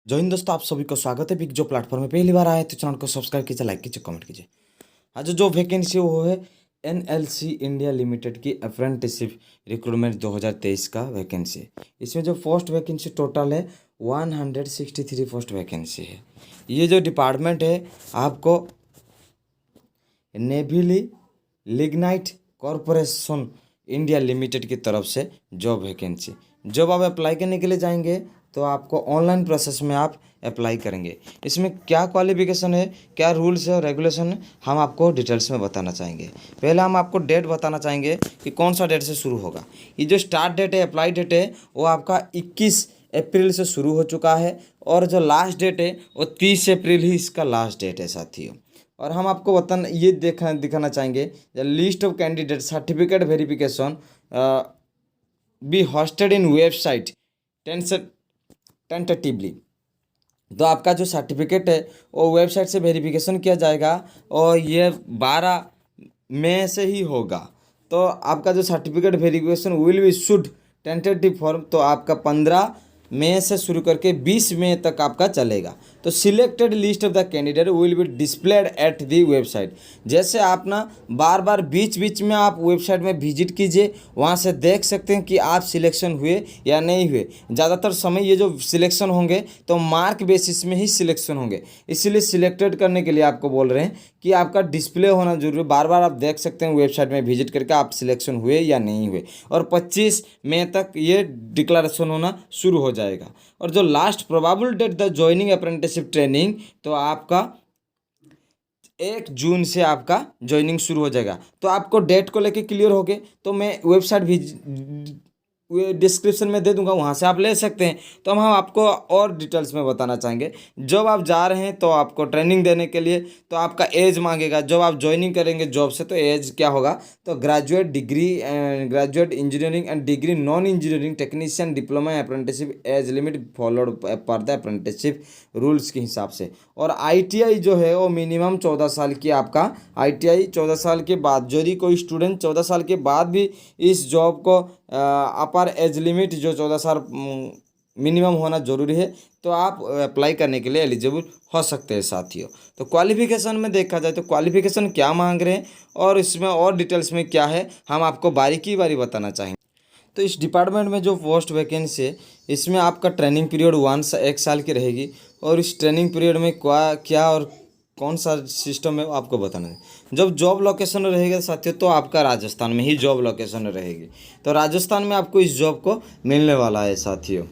जय हिंद दोस्तों, आप सभी को स्वागत है। बिग जो प्लेटफॉर्म में पहली बार आए तो चैनल को सब्सक्राइब कीजिए, लाइक कीजिए, कमेंट कीजिए। आज जो वैकेंसी है वो है एनएलसी इंडिया लिमिटेड की अप्रेंटिसशिप रिक्रूटमेंट 2023 का वैकेंसी है। इसमें जो पोस्ट वैकेंसी टोटल है 163 पोस्ट वैकेंसी है। ये जो डिपार्टमेंट है आपको नेविली लिग्नाइट कॉरपोरेशन इंडिया लिमिटेड की तरफ से जॉब वैकेंसी। जब आप अप्लाई करने के लिए जाएंगे तो आपको ऑनलाइन प्रोसेस में आप अप्लाई करेंगे। इसमें क्या क्वालिफिकेशन है, क्या रूल्स है और रेगुलेशन है, हम आपको डिटेल्स में बताना चाहेंगे। पहले हम आपको डेट बताना चाहेंगे कि कौन सा डेट से शुरू होगा। ये जो स्टार्ट डेट है, अप्लाई डेट है, वो आपका 21 अप्रैल से शुरू हो चुका है और जो लास्ट डेट है वो 30 अप्रैल ही इसका लास्ट डेट है साथियों। और हम आपको बताना ये दिखाना चाहेंगे the list of candidate certificate verification be hosted in website tentatively. तो आपका जो सर्टिफिकेट है वो वेबसाइट से वेरिफिकेशन किया जाएगा और ये 12 मई से ही होगा। तो आपका जो certificate verification will be issued tentative form, तो आपका 15 मई से शुरू करके 20 मई तक आपका चलेगा। तो selected list of the candidate will be displayed at the website. जैसे आप ना बार बार बीच बीच में आप वेबसाइट में विजिट कीजिए, वहाँ से देख सकते हैं कि आप सिलेक्शन हुए या नहीं हुए। ज़्यादातर समय ये जो सिलेक्शन होंगे तो मार्क बेसिस में ही सिलेक्शन होंगे, इसीलिए सिलेक्टेड करने के लिए आपको बोल रहे हैं कि आपका डिस्प्ले होना जरूरी है। बार बार आप देख सकते हैं वेबसाइट में विजिट करके आप सिलेक्शन हुए या नहीं हुए। और 25 मई तक ये डिक्लेरेशन होना शुरू हो जाएगा। और जो last probable date the joining apprenticeship training, तो आपका 1 जून से आपका ज्वाइनिंग शुरू हो जाएगा। तो आपको डेट को लेके क्लियर हो गए तो मैं वेबसाइट भी डिस्क्रिप्शन में दे दूंगा, वहाँ से आप ले सकते हैं। तो हम आपको और डिटेल्स में बताना चाहेंगे। जब आप जा रहे हैं तो आपको ट्रेनिंग देने के लिए तो आपका एज मांगेगा। जब आप ज्वाइनिंग करेंगे जॉब से तो एज क्या होगा, तो graduate degree graduate engineering and degree non engineering technician diploma apprenticeship age limit followed पर द अप्रेंटिसशिप रूल्स के हिसाब से। और आईटीआई जो है वो मिनिमम 14 साल की आपका आईटीआई 14 साल के बाद, यदि कोई स्टूडेंट 14 साल के बाद भी इस जॉब को अपर एज लिमिट जो 14 साल मिनिमम होना जरूरी है, तो आप अप्लाई करने के लिए एलिजिबल हो सकते हैं साथियों। तो क्वालिफिकेशन में देखा जाए तो क्वालिफिकेशन क्या मांग रहे हैं और इसमें और डिटेल्स में क्या है हम आपको बारी बताना चाहेंगे। तो इस डिपार्टमेंट में जो पोस्ट वैकेंसी है इसमें आपका ट्रेनिंग पीरियड 1 साल की रहेगी। और इस ट्रेनिंग पीरियड में क्या और कौन सा सिस्टम है वो आपको बताना है। जब जॉब लोकेशन रहेगा साथियों तो आपका राजस्थान में ही जॉब लोकेशन रहेगी। तो राजस्थान में आपको इस जॉब को मिलने वाला है साथियों।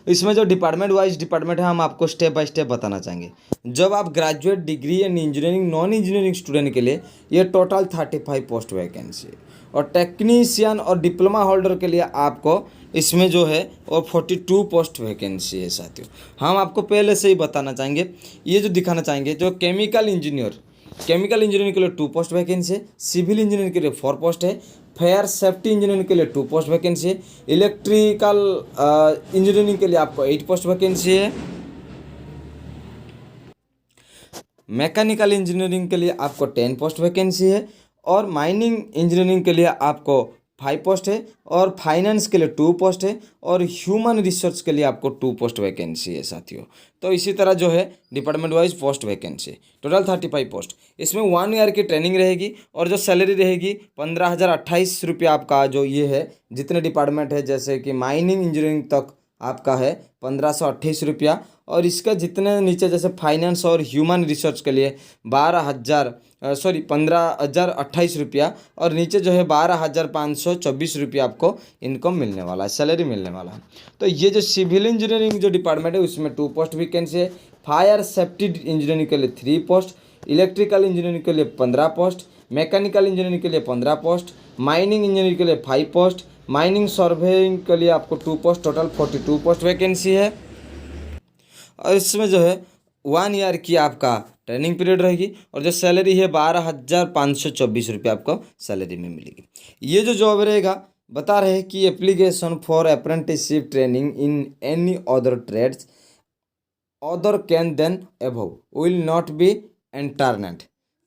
इसमें जो डिपार्टमेंट है हम आपको स्टेप बाय स्टेप बताना चाहेंगे। जब आप graduate degree and engineering non engineering student के लिए ये टोटल 35 पोस्ट वैकेंसी है। और टेक्नीशियन और डिप्लोमा होल्डर के लिए आपको इसमें जो है वो 42 पोस्ट वैकेंसी है साथियों। हम आपको पहले से ही बताना चाहेंगे, ये जो दिखाना चाहेंगे, जो केमिकल इंजीनियरिंग के लिए 2 पोस्ट वैकेंसी है। सिविल इंजीनियरिंग के लिए 4 पोस्ट है। फायर सेफ्टी इंजीनियरिंग के लिए 2 पोस्ट वैकेंसी है। इलेक्ट्रिकल इंजीनियरिंग के लिए आपको 8 पोस्ट वैकेंसी है। मैकेनिकल इंजीनियरिंग के लिए आपको 10 पोस्ट वैकेंसी है। और माइनिंग इंजीनियरिंग के लिए आपको 5 पोस्ट है। और फाइनेंस के लिए 2 पोस्ट है। और ह्यूमन रिसोर्स के लिए आपको 2 पोस्ट वैकेंसी है साथियों। तो इसी तरह जो है department wise post vacancy total 35 post. इसमें 1 ईयर की ट्रेनिंग रहेगी और जो सैलरी रहेगी 15,028 रुपया आपका जो ये है। जितने डिपार्टमेंट है जैसे कि माइनिंग इंजीनियरिंग तक आपका है 1528 रुपया। और इसका जितने नीचे जैसे फाइनेंस और ह्यूमन रिसर्च के लिए 15,028 रुपया। और नीचे जो है 12,524 रुपया आपको इनकम मिलने वाला है, सैलरी मिलने वाला है। तो ये जो सिविल इंजीनियरिंग जो डिपार्टमेंट है उसमें 2 पोस्ट वैकेंसी है। फायर सेफ्टी इंजीनियरिंग के लिए 3 पोस्ट। इलेक्ट्रिकल इंजीनियरिंग के लिए 15 पोस्ट। मैकेनिकल इंजीनियरिंग के लिए 15 पोस्ट। माइनिंग इंजीनियरिंग के लिए 5 पोस्ट। माइनिंग सर्वेइंग के लिए आपको 2 पोस्ट, टोटल 42 पोस्ट वैकेंसी है। और इसमें जो है 1 ईयर की आपका ट्रेनिंग पीरियड रहेगी। और जो सैलरी है 12,524 रुपये आपको सैलरी में मिलेगी। ये जो जॉब रहेगा बता रहे हैं कि application for apprenticeship training in any other trades other can then above will not be entertained.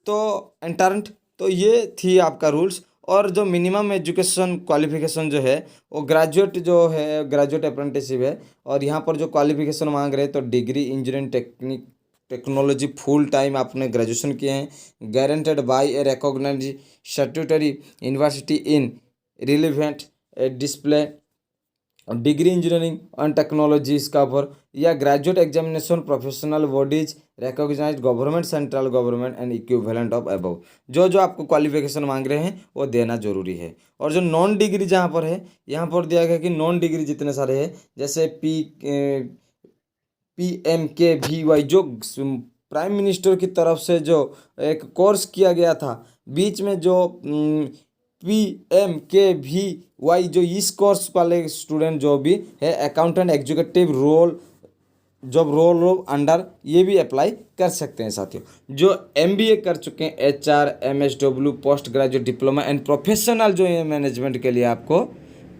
तो एंटरनेट तो ये थी आपका रूल्स। और जो मिनिमम एजुकेशन क्वालिफिकेशन जो है वो ग्रेजुएट जो है, ग्रेजुएट अप्रेंटिसशिप है। और यहाँ पर जो क्वालिफिकेशन मांग रहे हैं तो degree engineering technology full time आपने ग्रेजुएशन किए हैं, guaranteed by a recognised statutory university in relevant display degree engineering and technology इसका पर, या graduate examination professional bodies recognised government central government and equivalent of above. जो जो आपको qualification मांग रहे हैं वो देना जरूरी है। और जो नॉन डिग्री जहाँ पर है, यहाँ पर दिया गया कि नॉन डिग्री जितने सारे हैं, जैसे PMKVY जो प्राइम मिनिस्टर की तरफ से जो एक कोर्स किया गया था बीच में, जो PMKVY जो इस कोर्स वाले स्टूडेंट जो भी है accountant executive role job role under, ये भी अप्लाई कर सकते हैं साथियों। जो MBA कर चुके हैं, HR MSW post graduate diploma and professional जो है मैनेजमेंट के लिए आपको,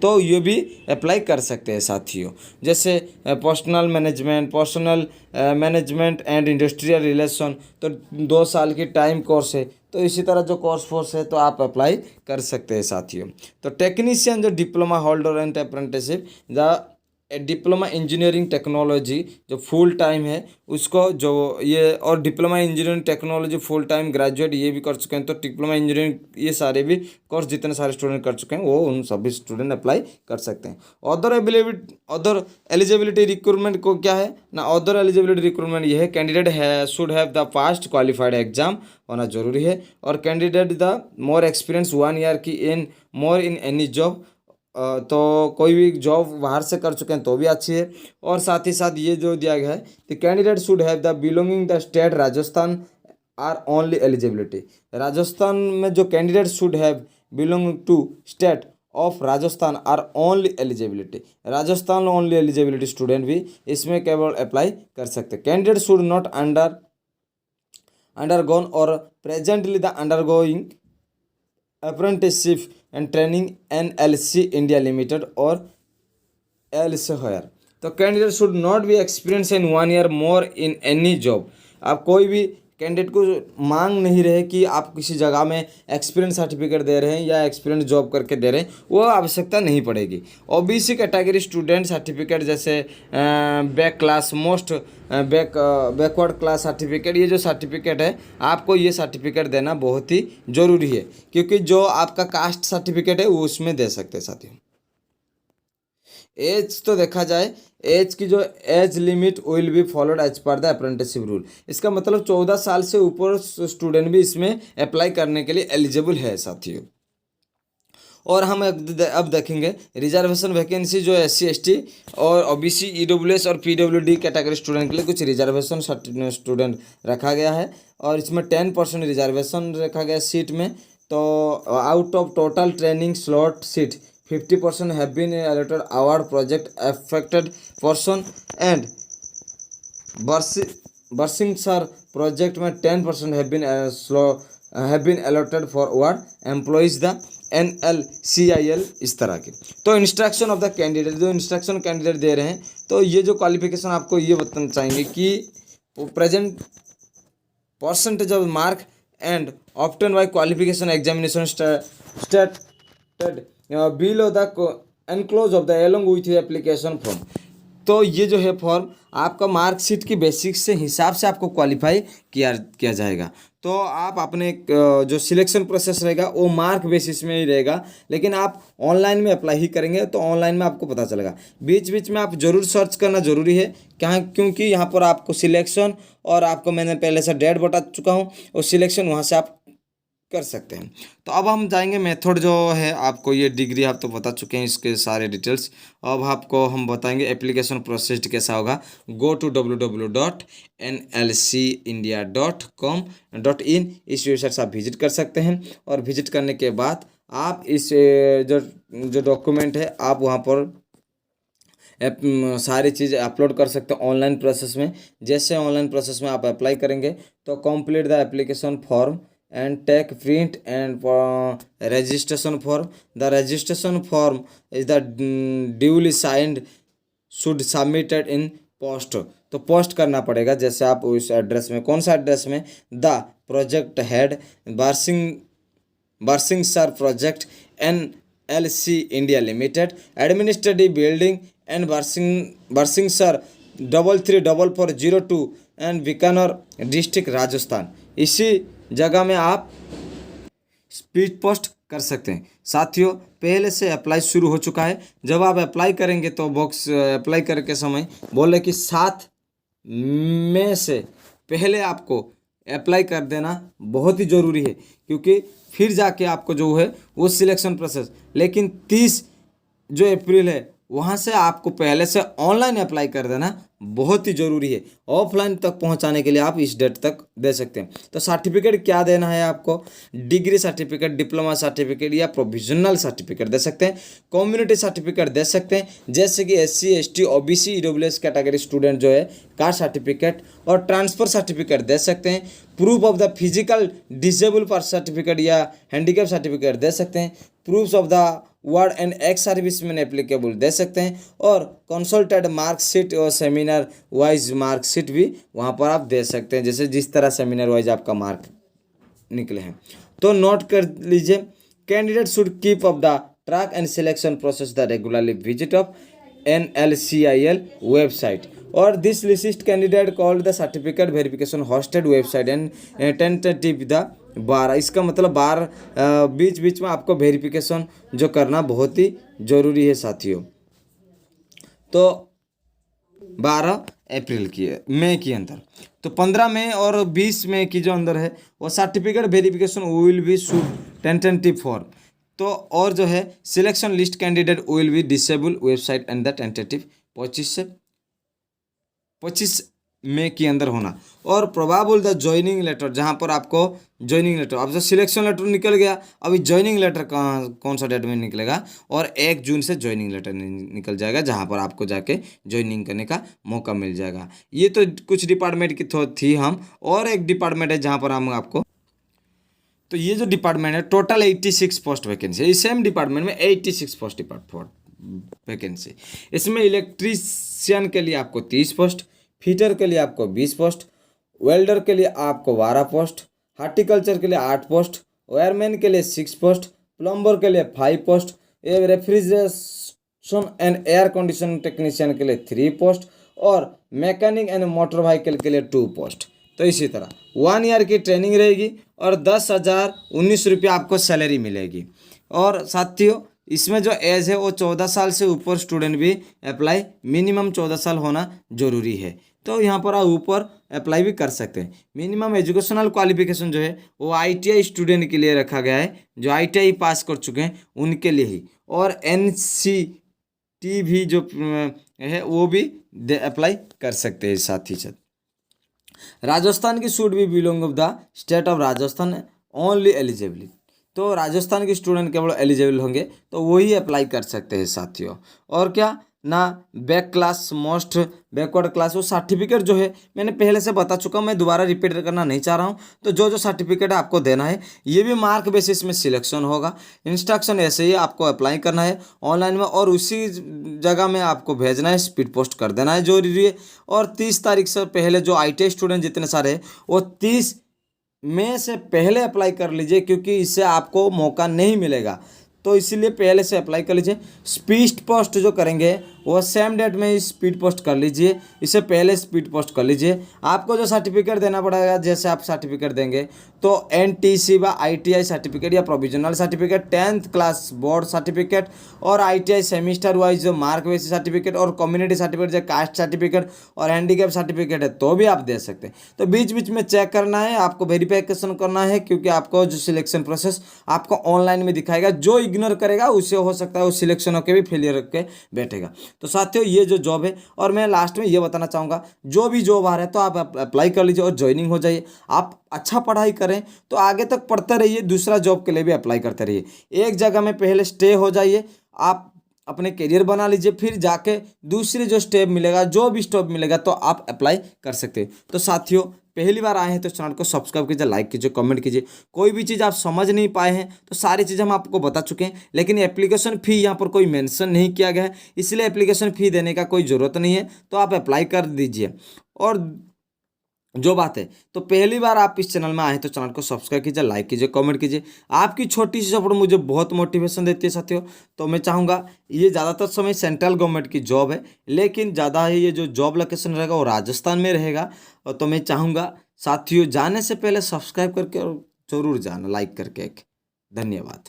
तो ये भी अप्लाई कर सकते हैं साथियों। जैसे personal management and industrial relation, तो 2 साल की टाइम कोर्स है। तो इसी तरह जो कोर्स फोर्स है तो आप अप्लाई कर सकते हैं साथियों। तो टेक्नीशियन जो diploma holder and apprenticeship the diploma engineering technology जो फुल टाइम है उसको, जो ये और diploma engineering technology full time graduate ये भी कर चुके हैं। तो डिप्लोमा इंजीनियरिंग ये सारे भी कोर्स जितने सारे स्टूडेंट कर चुके हैं वो उन सभी स्टूडेंट अप्लाई कर सकते हैं। अदर एलिजिबिलिटी रिक्रूटमेंट को क्या है ना, अदर एलिजिबिलिटी रिक्रूटमेंट ये है कैंडिडेट है should have the past qualified exam होना जरूरी है, और candidate the more experience 1 year की इन मोर इन एनी जॉब, तो कोई भी जॉब बाहर से कर चुके हैं तो भी अच्छी है। और साथ ही साथ ये जो दिया गया है the candidate should have the belonging the state Rajasthan are only eligibility. Rajasthan में जो candidate should have belonging to state of Rajasthan are only eligibility, Rajasthan only eligibility student भी इसमें केवल अप्लाई कर सकते हैं। Candidate should not undergone or presently the undergoing apprenticeship and training NLC India Limited or elsewhere। तो candidate should not be experience in 1 year more in any job. आप कोई भी कैंडिडेट को मांग नहीं रहे कि आप किसी जगह में एक्सपीरियंस सर्टिफिकेट दे रहे हैं या एक्सपीरियंस जॉब करके दे रहे हैं, वो आवश्यकता नहीं पड़ेगी। OBC कैटेगरी स्टूडेंट सर्टिफिकेट जैसे back class most backward class certificate, ये जो सर्टिफिकेट है आपको ये सर्टिफिकेट देना बहुत ही ज़रूरी है, क्योंकि जो आपका कास्ट सर्टिफिकेट है वो उसमें दे सकते हैं साथियों। एज तो देखा जाए, एज की जो age limit will be followed as per the apprenticeship rule. इसका मतलब 14 साल से ऊपर स्टूडेंट भी इसमें अप्लाई करने के लिए एलिजिबल है साथियों। और हम अब देखेंगे रिजर्वेशन वैकेंसी जो SC ST और OBC EWS और PWD कैटेगरी स्टूडेंट के लिए कुछ रिजर्वेशन स्टूडेंट रखा गया है, और इसमें 10% रिजर्वेशन रखा गया सीट में। तो out of total training slot seat 50% have been allotted award project affected person and Barsingsar project में 10% have been allotted for award employees the NLCIL इस तरह के। तो इंस्ट्रक्शन ऑफ द कैंडिडेट, जो इंस्ट्रक्शन कैंडिडेट दे रहे हैं, तो ये जो क्वालिफिकेशन आपको ये बताना चाहेंगे कि present percentage of mark and obtain bye qualification examination stated below the enclose of the along with application form. तो ये जो है फॉर्म आपका मार्कशीट की बेसिक्स से हिसाब से आपको क्वालिफाई किया जाएगा। तो आप अपने जो सिलेक्शन प्रोसेस रहेगा वो मार्क बेसिस में ही रहेगा, लेकिन आप ऑनलाइन में अप्लाई ही करेंगे तो ऑनलाइन में आपको पता चलेगा। बीच बीच में आप ज़रूर सर्च करना ज़रूरी है, क्योंकि यहाँ पर आपको सिलेक्शन और आपको मैंने पहले से डेट बता चुका हूँ, और सिलेक्शन वहाँ से आप कर सकते हैं। तो अब हम जाएंगे मेथड जो है, आपको ये डिग्री आप तो बता चुके हैं इसके सारे डिटेल्स। अब आपको हम बताएंगे एप्लीकेशन प्रोसेस कैसा होगा। गो टू www.nlcindia.com.in इस वेबसाइट से आप विजिट कर सकते हैं, और विजिट करने के बाद आप इस जो डॉक्यूमेंट है आप वहाँ पर सारी चीज़ें अपलोड कर सकते हैं ऑनलाइन प्रोसेस में। जैसे ऑनलाइन प्रोसेस में आप अप्लाई करेंगे तो complete the application form and take print and registration form. The registration form is the duly signed should submitted in post। तो पोस्ट करना पड़ेगा, जैसे आप उस एड्रेस में, कौन सा एड्रेस में, the project head Barsingsar project NLC India limited, administrative building and Barsingsar 334402 and Bikaner district Rajasthan. इसी जगह में आप स्पीड पोस्ट कर सकते हैं। साथियों, पहले से अप्लाई शुरू हो चुका है। जब आप अप्लाई करेंगे तो बॉक्स अप्लाई करके समय बोले कि 7 मई से पहले आपको अप्लाई कर देना बहुत ही ज़रूरी है, क्योंकि फिर जाके आपको जो है वो सिलेक्शन प्रोसेस, लेकिन 30 जो अप्रैल है वहाँ से आपको पहले से ऑनलाइन अप्लाई कर देना बहुत ही ज़रूरी है। ऑफलाइन तक पहुँचाने के लिए आप इस डेट तक दे सकते हैं। तो सर्टिफिकेट क्या देना है आपको? डिग्री सर्टिफिकेट, डिप्लोमा सर्टिफिकेट या प्रोविजनल सर्टिफिकेट दे सकते हैं। कम्युनिटी सर्टिफिकेट दे सकते हैं, जैसे कि SC ST OBC EWS category student जो है कास्ट सर्टिफिकेट और ट्रांसफ़र सर्टिफिकेट दे सकते हैं। Proof of the physical disable person certificate या हैंडीकैप सर्टिफिकेट दे सकते हैं। Proof of the word and ex service में एप्लीकेबल दे सकते हैं। और कंसल्टेड मार्कशीट और सेमिनार वाइज मार्कशीट भी वहाँ पर आप दे सकते हैं, जैसे जिस तरह सेमिनार वाइज आपका मार्क निकले हैं। तो नोट कर लीजिए, candidate should keep off the track and selection process the regularly visit of NLCIL website और this list candidate called the certificate verification hosted website and tentative the bar. इसका मतलब बार बीच बीच में आपको वेरिफिकेशन जो करना बहुत ही ज़रूरी है साथियों। तो 12 अप्रैल की मई की अंदर, तो 15 मई और 20 मई की जो अंदर है वो certificate verification will be should tentative for. तो और जो है selection list candidate will be disable website and the tentative 25 मई के अंदर होना। और प्रोबेबल द ज्वाइनिंग लेटर, जहाँ पर आपको ज्वाइनिंग लेटर, अब जो सिलेक्शन लेटर निकल गया, अभी ज्वाइनिंग लेटर कौन सा डेट में निकलेगा? और 1 जून से ज्वाइनिंग लेटर निकल जाएगा, जहाँ पर आपको जाके ज्वाइनिंग करने का मौका मिल जाएगा। ये तो कुछ डिपार्टमेंट की थी हम, और एक डिपार्टमेंट है जहाँ पर हम आपको, तो ये जो डिपार्टमेंट है टोटल 86 पोस्ट वैकेंसी है। इस सेम डिपार्टमेंट में 86 पोस्ट वैकेंसी। इसमें इलेक्ट्रीशियन के लिए आपको 30 पोस्ट, फीटर के लिए आपको 20 पोस्ट, वेल्डर के लिए आपको 12 पोस्ट, हार्टिकल्चर के लिए 8 पोस्ट, वायरमैन के लिए 6 पोस्ट, प्लम्बर के लिए 5 post, refrigeration and air conditioning technician के लिए 3 पोस्ट और मैकेनिक एंड मोटर व्हीकल के लिए 2 पोस्ट। तो इसी तरह 1 ईयर की ट्रेनिंग रहेगी और 10,019 रुपये आपको सैलरी मिलेगी। और साथियों, इसमें जो एज है वो 14 साल से ऊपर स्टूडेंट भी अप्लाई, मिनिमम 14 साल होना जरूरी है। तो यहाँ पर आप ऊपर अप्लाई भी कर सकते हैं। मिनिमम एजुकेशनल क्वालिफिकेशन जो है वो ITI स्टूडेंट के लिए रखा गया है, जो ITI पास कर चुके हैं उनके लिए ही। और NCT भी जो है वो भी अप्लाई कर सकते हैं। साथ ही साथ राजस्थान की should be belong of the state of Rajasthan only eligible. तो राजस्थान के स्टूडेंट केवल एलिजिबल होंगे तो वही अप्लाई कर सकते हैं साथियों। और क्या ना, back class, most backward class, वो सर्टिफिकेट जो है मैंने पहले से बता चुका हूँ, मैं दोबारा रिपीट करना नहीं चाह रहा हूँ। तो जो सर्टिफिकेट आपको देना है ये भी मार्क बेसिस में सिलेक्शन होगा। इंस्ट्रक्शन ऐसे ही आपको अप्लाई करना है ऑनलाइन में और उसी जगह में आपको भेजना है, स्पीड पोस्ट कर देना है जरूरी है। और 30 तारीख से पहले जो ITI स्टूडेंट जितने सारे हैं वो 30 मई से पहले अप्लाई कर लीजिए, क्योंकि इससे आपको मौका नहीं मिलेगा। तो इसीलिए पहले से अप्लाई कर लीजिए। स्पीड पोस्ट जो करेंगे वो सेम डेट में ही स्पीड पोस्ट कर लीजिए, इससे पहले स्पीड पोस्ट कर लीजिए। आपको जो सर्टिफिकेट देना पड़ेगा, जैसे आप सर्टिफिकेट देंगे तो NTC व ITI सर्टिफिकेट या provisional certificate, 10th class board certificate और ITI सेमिस्टर वाइज जो मार्क बेसिस सर्टिफिकेट और कम्युनिटी सर्टिफिकेट, जो कास्ट सर्टिफिकेट और हैंडीकैप सर्टिफिकेट है तो भी आप दे सकते हैं। तो बीच बीच में चेक करना है, आपको वेरिफिकेशन करना है, क्योंकि आपको जो सिलेक्शन प्रोसेस आपको ऑनलाइन में दिखाएगा। जो इग्नोर करेगा उसे हो सकता है वो सिलेक्शन होकर भी फेलियर के बैठेगा। तो साथियों, ये जो जॉब है, और मैं लास्ट में ये बताना चाहूँगा, जो भी जॉब आ रहा है तो आप अप्लाई कर लीजिए और ज्वाइनिंग हो जाइए। आप अच्छा पढ़ाई करें तो आगे तक पढ़ते रहिए, दूसरा जॉब के लिए भी अप्लाई करते रहिए। एक जगह में पहले स्टे हो जाइए, आप अपने करियर बना लीजिए, फिर जाके दूसरे जो स्टेप मिलेगा, जो भी स्टेप मिलेगा तो आप अप्लाई कर सकते हैं। तो साथियों, पहली बार आए हैं तो चैनल को सब्सक्राइब कीजिए, लाइक कीजिए, कमेंट कीजिए। कोई भी चीज़ आप समझ नहीं पाए हैं तो सारी चीज़ हम आपको बता चुके हैं, लेकिन एप्लीकेशन फ़ी यहाँ पर कोई मेंशन नहीं किया गया है, इसलिए एप्लीकेशन फ़ी देने का कोई ज़रूरत नहीं है। तो आप अप्लाई कर दीजिए। और जो बात है, तो पहली बार आप इस चैनल में आए तो चैनल को सब्सक्राइब कीजिए, लाइक कीजिए, कमेंट कीजिए। आपकी छोटी सी सपोर्ट मुझे बहुत मोटिवेशन देती है साथियों। तो मैं चाहूँगा, ये ज़्यादातर समय सेंट्रल गवर्नमेंट की जॉब है, लेकिन ज़्यादा ही ये जो जॉब लोकेशन रहेगा वो राजस्थान में रहेगा। और तो मैं चाहूँगा साथियों, जाने से पहले सब्सक्राइब करके और जरूर जाना, लाइक करके एक। धन्यवाद।